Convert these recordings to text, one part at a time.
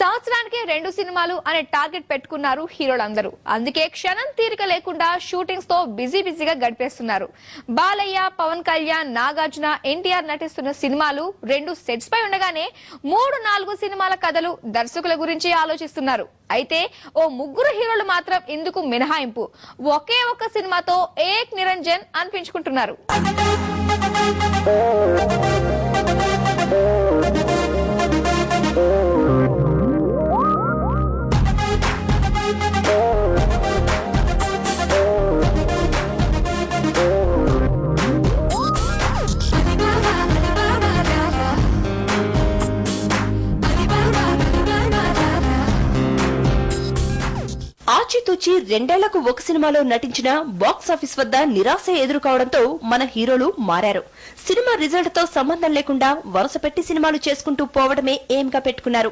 సంవత్సరానికి 2 సినిమాలు అనే టార్గెట్ పెట్టుకున్నారు హీరోలందరూ. అందుకే క్షణం తీరిక లేకుండా షూటింగ్స్ తో బిజీగా గడిపేస్తున్నారు. బాలయ్య, పవన్ కళ్యాణ్, నాగార్జున, ఎన్టీఆర్ నటిస్తున్న సినిమాలు 2 సెట్స్ పై ఉండగానే 3-4 సినిమాల కథలు, దర్శకుల గురించి ఆలోచిస్తున్నారు. అయితే ఓ ముగ్గురు హీరోలు మాత్రం ఇందుకు మినహాయింపు. ఒకే ఒక్క సినిమాతో ఏక్ నిరంజన్ అనిపించుకుంటున్నారు. ఆచితూచి 2 ఏళ్లకు ఒక సినిమాలో నటించిన బాక్సాఫీస్ వద్ద నిరాశ ఎదుర్కోవడంతో మన హీరోలు మారారు. సినిమా రిజల్ట్ తో సంబంధం లేకుండా వరుస పెట్టి సినిమాలు చేసుకుంటూ పోవడమే ఏంగా పెట్టుకున్నారు.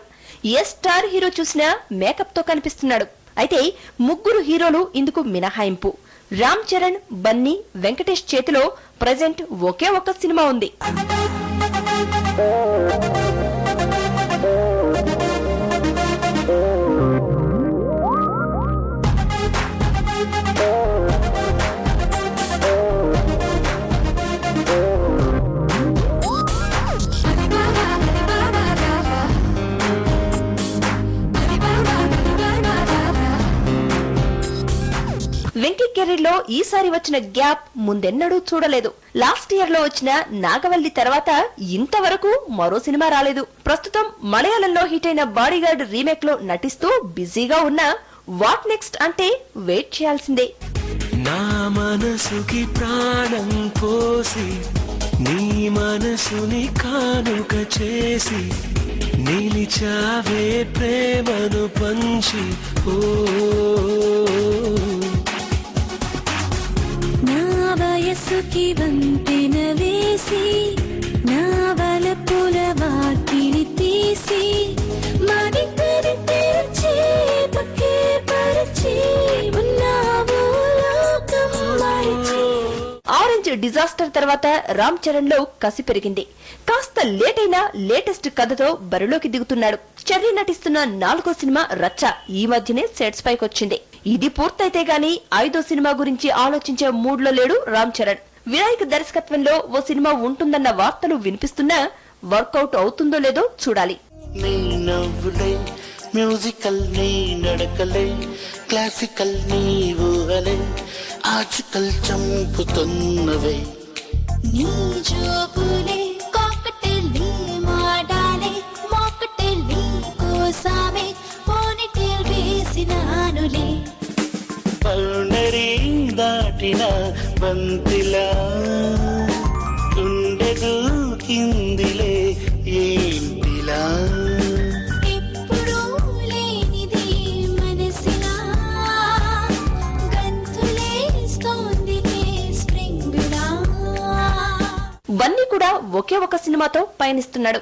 ఏ స్టార్ హీరో చూసినా మేకప్ తో కనిపిస్తున్నాడు. అయితే ముగ్గురు హీరోలు ఇందుకు మినహాయింపు. రామ్ చరణ్, బన్నీ, వెంకటేష్ చేతిలో ప్రెజెంట్ ఒకే ఒక్క సినిమా ఉంది. వెంకీ కెరీర్ లో ఈసారి వచ్చిన గ్యాప్ ముందెన్నడూ చూడలేదు. లాస్ట్ ఇయర్ లో వచ్చిన నాగవల్లి తర్వాత ఇంతవరకు మరో సినిమా రాలేదు. ప్రస్తుతం మలయాళంలో హిట్ అయిన బాడీగార్డ్ రీమేక్ లో నటిస్తూ బిజీగా ఉన్న వాట్ నెక్స్ట్ అంటే వెయిట్ చేయాల్సిందే. నా మనసుకి ప్రాణం పోసి నీ మనసుని కానుక చేసి నిలిచావే ప్రేమను పంచి వయసుకి వంతెన వేసి నా వలపుల వాకిలి తీసి మది తెరిచి పక్కే పరిచి ఉన్నావు లోకం మరిచి. ఆరెంజ్ డిజాస్టర్ తర్వాత రామ్ చరణ్ లో కసి పెరిగింది. కాస్త లేట్ అయినా లేటెస్ట్ కథతో బరిలోకి దిగుతున్నాడు. చెర్రీ నటిస్తున్న 4వ సినిమా రచ్చ ఈ మధ్యనే సెట్స్ పైకొచ్చింది. ఇది పూర్తయితే గాని 5వ సినిమా గురించి ఆలోచించే మూడ్ లో లేడు రామ్ చరణ్. వినాయక్ దర్శకత్వంలో ఓ సినిమా ఉంటుందన్న వార్తలు వినిపిస్తున్నా వర్కౌట్ అవుతుందో లేదో చూడాలి. మ్యూజికల్ నీ నడకలే, క్లాసికల్ నీ ఊహలే, ఆజకల్ చంపుతున్నవే నీ జోబులే కాకటెల్లే మాడాలే మాకటెల్లే కోసామే పోనిటేల్ వేసినానులే. పౌండరీ దాటిన బంతిలా ఉండదు కిందిలే ఏంటిలా ఎప్పుడూ లేనిది మనసిలా గంతులేస్తోందిలే స్ప్రింగ్లా. బన్నీ కూడా ఒకే ఒక సినిమాతో పయనిస్తున్నాడు.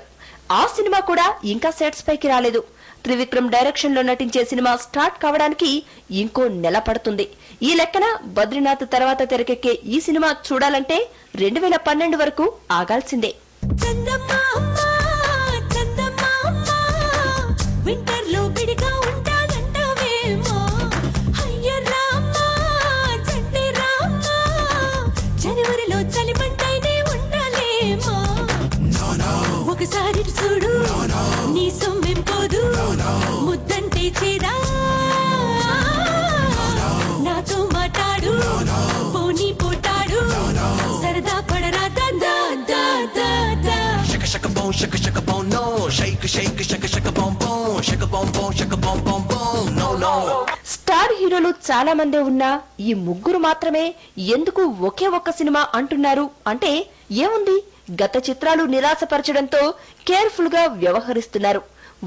ఆ సినిమా కూడా ఇంకా సెట్స్ పైకి రాలేదు. త్రివిక్రమ్ డైరెక్షన్ లో నటించే సినిమా స్టార్ట్ కావడానికి ఇంకో నెల పడుతుంది. ఈ లెక్కన బద్రీనాథ్ తర్వాత తెరకెక్కే ఈ సినిమా చూడాలంటే 2012 వరకు ఆగాల్సిందే. జనవరిలో చలిమంటైనే ఉండాలేమో. ఒకసారి చూడు నీ సొమ్మేం పోదు ముద్దంటే చేదా నాతో మాట్లాడు పోనీ పోటాడు సరదా పడరా దా దా దా దా. shaka shaka boom shaka shaka boom no shake shake shaka shaka boom boom shaka boom boom shaka boom boom boom no no. Star హీరోలు చాలా మందే ఉన్నా ఈ ముగ్గురు మాత్రమే ఎందుకు ఒకే ఒక్క సినిమా అంటున్నారు అంటే ఏముంది, గత చిత్రాలు నిరాశపరచడంతో కేర్ఫుల్ గా వ్యవహరిస్తున్నారు.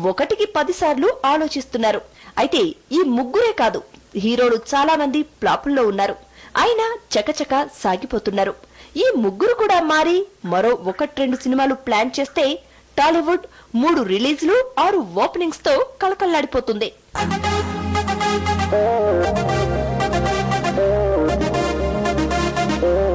1కి 10 సార్లు ఆలోచిస్తున్నారు. అయితే ఈ ముగ్గురే కాదు, హీరోలు చాలా మంది ఫ్లాపుల్లో ఉన్నారు. అయినా చకచక సాగిపోతున్నారు. ఈ ముగ్గురు కూడా మారి మరో 1-2 సినిమాలు ప్లాన్ చేస్తే టాలీవుడ్ 3 రిలీజ్లు 6 ఓపెనింగ్స్ తో కళకళలాడిపోతుంది. Oh